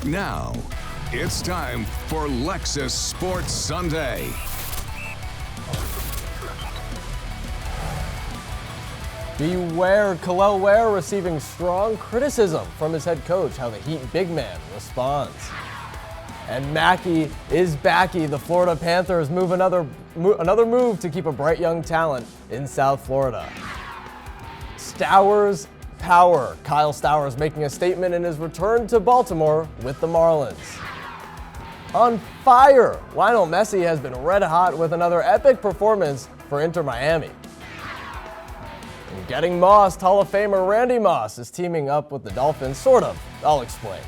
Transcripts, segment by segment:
Now, it's time for Lexus Sports Sunday. Beware, Kel'el Ware receiving strong criticism from his head coach, how the Heat big man responds. And Mackey is backy. The Florida Panthers move another move to keep a bright young talent in South Florida. Stowers power. Kyle Stowers making a statement in his return to Baltimore with the Marlins. On fire, Lionel Messi has been red hot with another epic performance for Inter Miami. And getting Moss, Hall of Famer Randy Moss is teaming up with the Dolphins, sort of. I'll explain.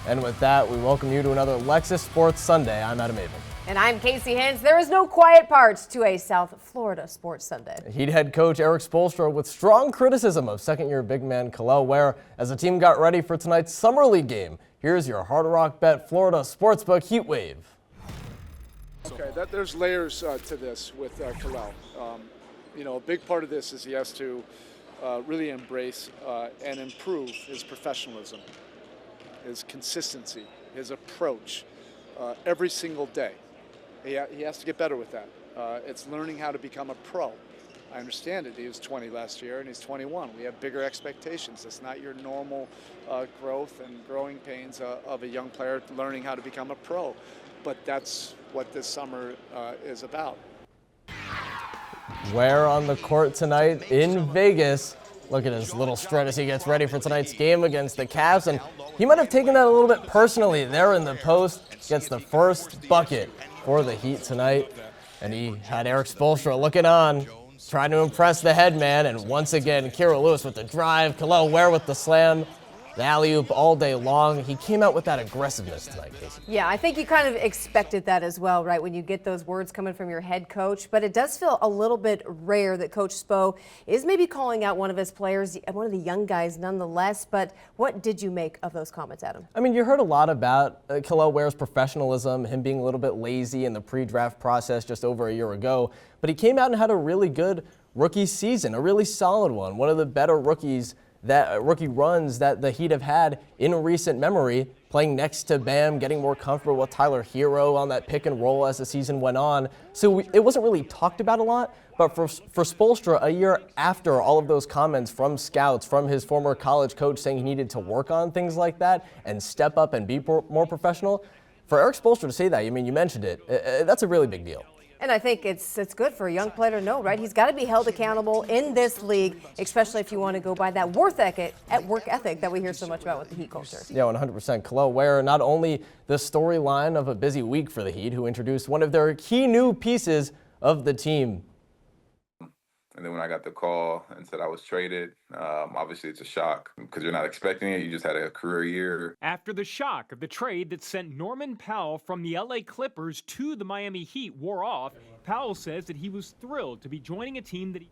And with that, we welcome you to another Lexus Sports Sunday. I'm Avin. And I'm Kacy Hintz. There is no quiet parts to a South Florida Sports Sunday. Heat head coach Erik Spoelstra with strong criticism of second-year big man Kel'el Ware as the team got ready for tonight's Summer League game. Here's your Hard Rock Bet Florida Sportsbook Heat Wave. Okay, there's layers to this with Kel'el. A big part of this is he has to really embrace and improve his professionalism, his consistency, his approach every single day. He has to get better with that. It's learning how to become a pro. I understand it. He was 20 last year and he's 21. We have bigger expectations. It's not your normal growth and growing pains of a young player learning how to become a pro. But that's what this summer is about. Ware on the court tonight in Vegas. Look at his little strut as he gets ready for tonight's game against the Cavs. And he might have taken that a little bit personally there in the post. Gets the first bucket for the Heat tonight. And he had Erik Spoelstra looking on, trying to impress the head man. And once again, Kira Lewis with the drive, Kel'el Ware with the slam. The alley-oop all day long. He came out with that aggressiveness tonight, Kacy. Yeah, I think you kind of expected that as well, right, when you get those words coming from your head coach. But it does feel a little bit rare that Coach Spo is maybe calling out one of his players, one of the young guys nonetheless. But what did you make of those comments, Adam? I mean, you heard a lot about Kel'el Ware's professionalism, him being a little bit lazy in the pre-draft process just over a year ago. But he came out and had a really good rookie season, a really solid one, one of the better rookie runs that the Heat have had in recent memory, playing next to Bam, getting more comfortable with Tyler Hero on that pick and roll as the season went on. So it wasn't really talked about a lot, but for Spoelstra, a year after all of those comments from scouts, from his former college coach saying he needed to work on things like that and step up and be more professional, for Erik Spoelstra to say that, I mean, you mentioned it, that's a really big deal. And I think it's good for a young player to know, right? He's got to be held accountable in this league, especially if you want to go by that work ethic that we hear so much about with the Heat culture. Yeah, 100%. Kel'el Ware, not only the storyline of a busy week for the Heat, who introduced one of their key new pieces of the team. And then when I got the call and said I was traded, obviously it's a shock because you're not expecting it. You just had a career year. After the shock of the trade that sent Norman Powell from the LA Clippers to the Miami Heat wore off, Powell says that he was thrilled to be joining a team that he...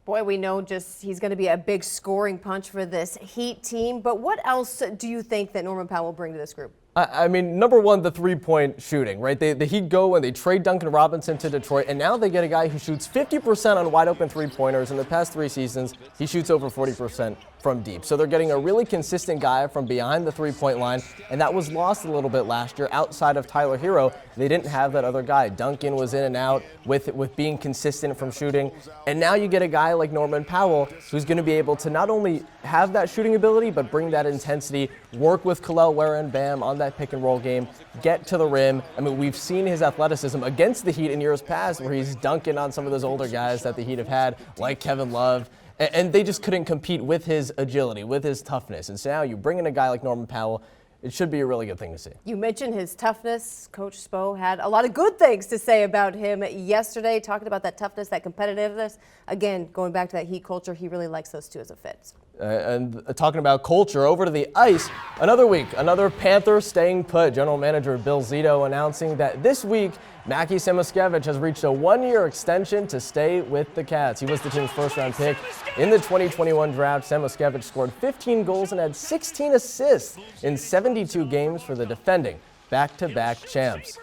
Boy, we know he's going to be a big scoring punch for this Heat team. But what else do you think that Norman Powell will bring to this group? I mean, number one, the three-point shooting, right? The Heat go and they trade Duncan Robinson to Detroit, and now they get a guy who shoots 50% on wide-open three-pointers. In the past 3 seasons, he shoots over 40% from deep. So they're getting a really consistent guy from behind the three-point line, and that was lost a little bit last year outside of Tyler Hero. They didn't have that other guy. Duncan was in and out with being consistent from shooting, and now you get a guy like Norman Powell who's going to be able to not only have that shooting ability, but bring that intensity, work with Kel'el Ware and Bam on that pick and roll game, get to the rim. I mean, we've seen his athleticism against the Heat in years past where he's dunking on some of those older guys that the Heat have had, like Kevin Love, and they just couldn't compete with his agility, with his toughness. And so now you bring in a guy like Norman Powell, it should be a really good thing to see. You mentioned his toughness. Coach Spo had a lot of good things to say about him yesterday, talking about that toughness, that competitiveness. Again, going back to that Heat culture, he really likes those two as a fit. And talking about culture, over to the ice, another week, another Panther staying put. General Manager Bill Zito announcing that this week, Mackie Samoskevich has reached a 1-year extension to stay with the Cats. He was the team's first-round pick in the 2021 draft. Samoskevich scored 15 goals and had 16 assists in 72 games for the defending back-to-back champs.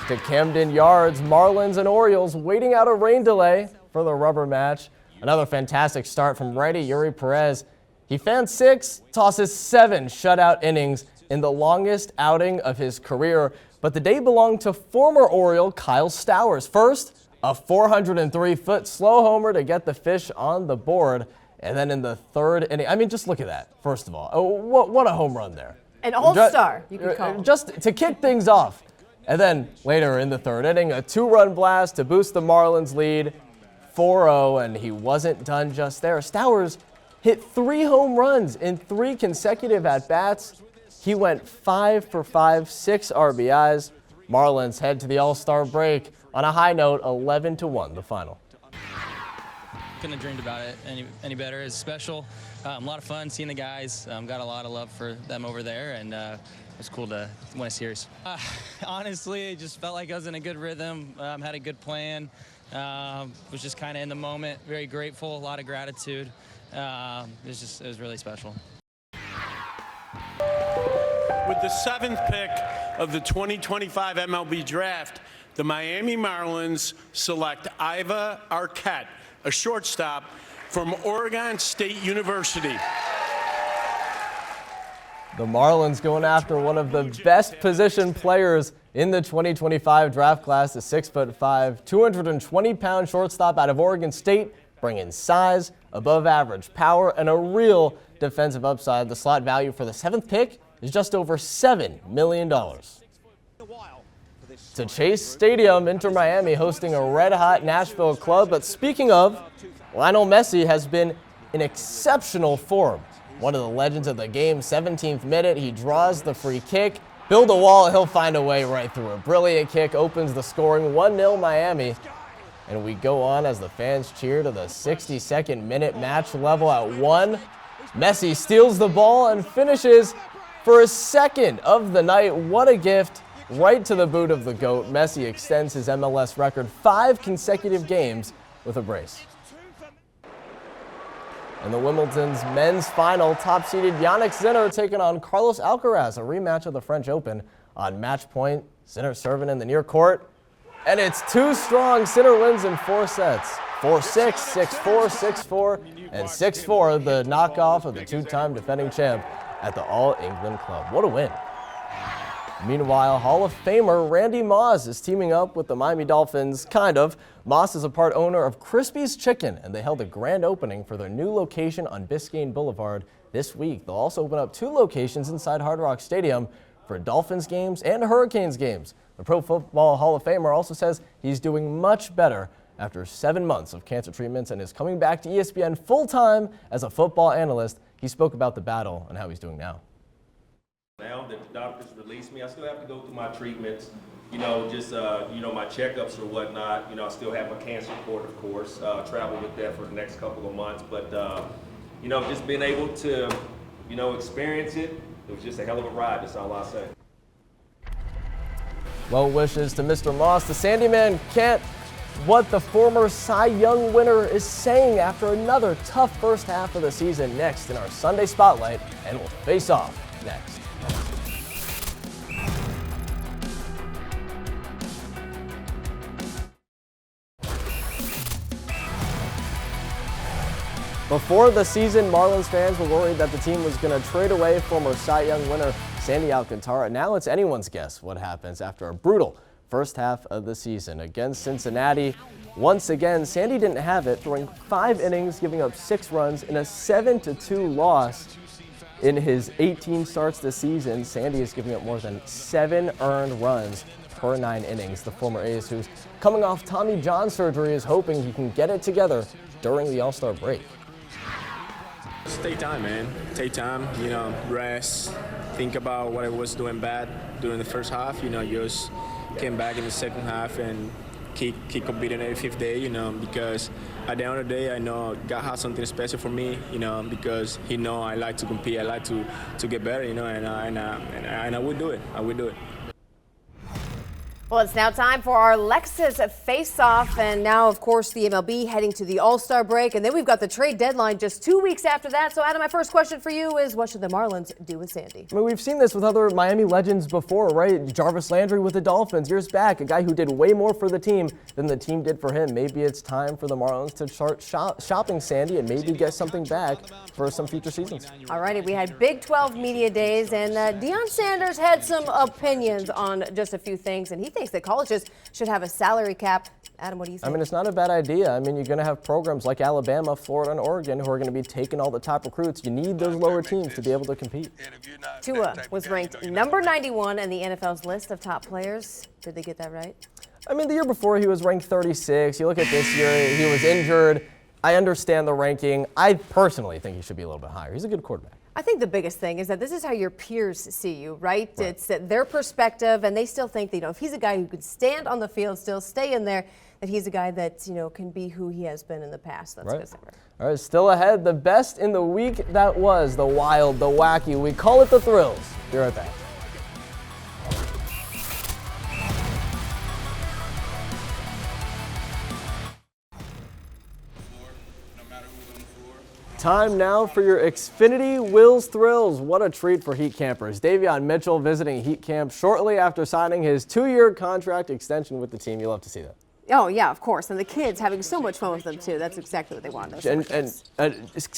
To Camden Yards, Marlins and Orioles waiting out a rain delay for the rubber match. Another fantastic start from righty Yuri Perez. He fanned 6, tosses 7 shutout innings in the longest outing of his career, but the day belonged to former Oriole Kyle Stowers. First, a 403-foot slow homer to get the Fish on the board, and then in the third inning, I mean, just look at that, first of all. Oh, what a home run there. An all-star, you could call him. Just to kick things off. And then later in the third inning, a 2-run blast to boost the Marlins lead 4-0, and he wasn't done just there. Stowers hit 3 home runs in 3 consecutive at-bats. He went 5 for 5, 6 RBIs. Marlins head to the All-Star break on a high note, 11-1, the final. Couldn't have dreamed about it any better. It's special. A lot of fun seeing the guys. Got a lot of love for them over there, and it was cool to win a series. Honestly, it just felt like I was in a good rhythm, had a good plan. Was just kind of in the moment, very grateful, a lot of gratitude. It was really special. With the 7th pick of the 2025 MLB Draft, the Miami Marlins select Iva Arquette, a shortstop from Oregon State University. The Marlins going after one of the best position players in the 2025 draft class, the 6'5", 220-pound shortstop out of Oregon State, bringing size, above average power, and a real defensive upside. The slot value for the 7th pick is just over $7 million. To Chase Stadium, Inter Miami hosting a red-hot Nashville club. But speaking of, Lionel Messi has been in exceptional form. One of the legends of the game, 17th minute, he draws the free kick. Build a wall, he'll find a way right through it. Brilliant kick opens the scoring, 1-0 Miami. And we go on as the fans cheer to the 62nd minute, match level at 1. Messi steals the ball and finishes for his 2nd of the night. What a gift. Right to the boot of the GOAT. Messi extends his MLS record 5 consecutive games with a brace. In the Wimbledon's men's final, top-seeded Jannik Sinner taking on Carlos Alcaraz, a rematch of the French Open on match point. Sinner serving in the near court, and it's too strong. Sinner wins in 4 sets. 4-6, 6-4, 6-4, and 6-4, the knockoff of the 2-time defending champ at the All-England Club. What a win. Meanwhile, Hall of Famer Randy Moss is teaming up with the Miami Dolphins, kind of. Moss is a part owner of Crispy's Chicken, and they held a grand opening for their new location on Biscayne Boulevard this week. They'll also open up 2 locations inside Hard Rock Stadium for Dolphins games and Hurricanes games. The Pro Football Hall of Famer also says he's doing much better after 7 months of cancer treatments and is coming back to ESPN full-time as a football analyst. He spoke about the battle and how he's doing now. Now that the doctors released me, I still have to go through my treatments, just my checkups or whatnot. I still have my cancer report, of course, travel with that for the next couple of months. But, just being able to, experience it, it was just a hell of a ride, that's all I'll say. Well wishes to Mr. Moss. The Sandyman can't what the former Cy Young winner is saying after another tough first half of the season. Next in our Sunday Spotlight, and we'll face off next. Before the season, Marlins fans were worried that the team was going to trade away former Cy Young winner Sandy Alcantara. Now it's anyone's guess what happens after a brutal first half of the season against Cincinnati. Once again, Sandy didn't have it, throwing 5 innings, giving up 6 runs in a 7-2 loss. In his 18 starts this season, Sandy is giving up more than 7 earned runs per 9 innings. The former Ace, who's coming off Tommy John surgery, is hoping he can get it together during the All-Star break. Just take time, man. Take time, rest, think about what I was doing bad during the first half. Just came back in the second half and keep competing every 5th day, because at the end of the day, I know God has something special for me, because He know I like to compete, I like to get better, and I will do it. I will do it. Well, it's now time for our Lexus Face-Off, and now, of course, the MLB heading to the All-Star break, and then we've got the trade deadline just 2 weeks after that. So, Adam, my first question for you is, what should the Marlins do with Sandy? I mean, we've seen this with other Miami legends before, right? Jarvis Landry with the Dolphins years back, a guy who did way more for the team than the team did for him. Maybe it's time for the Marlins to start shopping Sandy and maybe get something back for some future seasons. All righty, we had Big 12 media days, and Deion Sanders had some opinions on just a few things, and he thinks that colleges should have a salary cap. Adam, what do you think? I mean, it's not a bad idea. I mean, you're going to have programs like Alabama, Florida, and Oregon who are going to be taking all the top recruits. You need those lower teams to be able to compete. Tua was ranked number 91 in the NFL's list of top players. Did they get that right? I mean, the year before he was ranked 36. You look at this year, he was injured. I understand the ranking. I personally think he should be a little bit higher. He's a good quarterback. I think the biggest thing is that this is how your peers see you, right? It's that their perspective, and they still think that, if he's a guy who could stand on the field, still stay in there, that he's a guy that, can be who he has been in the past. That's good. All right, still ahead, the best in the week that was, the wild, the wacky. We call it the thrills. Be right back. Time now for your Xfinity Wills Thrills. What a treat for Heat campers. Davion Mitchell visiting Heat camp shortly after signing his 2-year contract extension with the team. You love to see that. Oh, yeah, of course. And the kids having so much fun with them, too. That's exactly what they want. And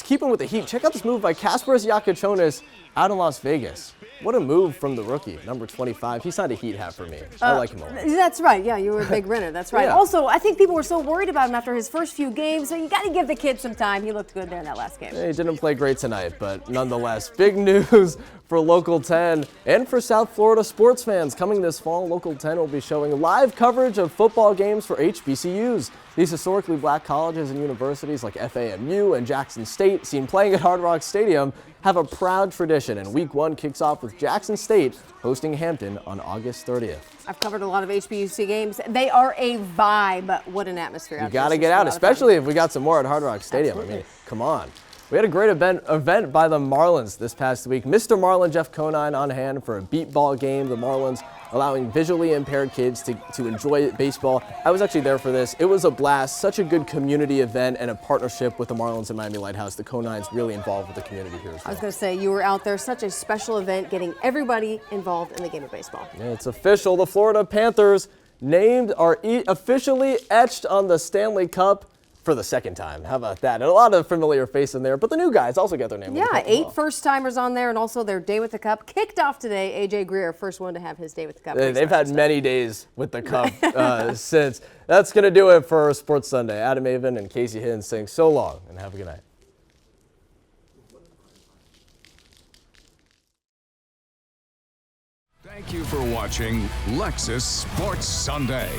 keeping with the Heat, check out this move by Kasparas Jakučionis out in Las Vegas. What a move from the rookie, number 25. He signed a Heat hat for me. I like him a lot. That's right. Yeah, you were a big Renner. That's right. Yeah. Also, I think people were so worried about him after his first few games, so you got to give the kid some time. He looked good there in that last game. He didn't play great tonight, but nonetheless, big news for Local 10 and for South Florida sports fans. Coming this fall, Local 10 will be showing live coverage of football games for HBCUs. These historically black colleges and universities like FAMU and Jackson State, seen playing at Hard Rock Stadium, have a proud tradition, and Week 1 kicks off with Jackson State hosting Hampton on August 30th. I've covered a lot of HBCU games. They are a vibe. What an atmosphere. You got to get out, especially if we got some more at Hard Rock Stadium. Absolutely. I mean, come on. We had a great event by the Marlins this past week. Mr. Marlin Jeff Conine on hand for a beat ball game. The Marlins allowing visually impaired kids to enjoy baseball. I was actually there for this. It was a blast. Such a good community event and a partnership with the Marlins and Miami Lighthouse. The Conines really involved with the community here as well. I was going to say, you were out there. Such a special event, getting everybody involved in the game of baseball. Yeah, it's official. The Florida Panthers are officially etched on the Stanley Cup for the second time. How about that? And a lot of familiar faces in there, but the new guys also got their name. Yeah, 8 first-timers on there, and also their day with the cup kicked off today. AJ Greer, first one to have his day with the cup. They've had many days with the cup since. That's going to do it for Sports Sunday. Adam, Avin, and Kacy Hintz saying so long and have a good night. Thank you for watching Lexus Sports Sunday.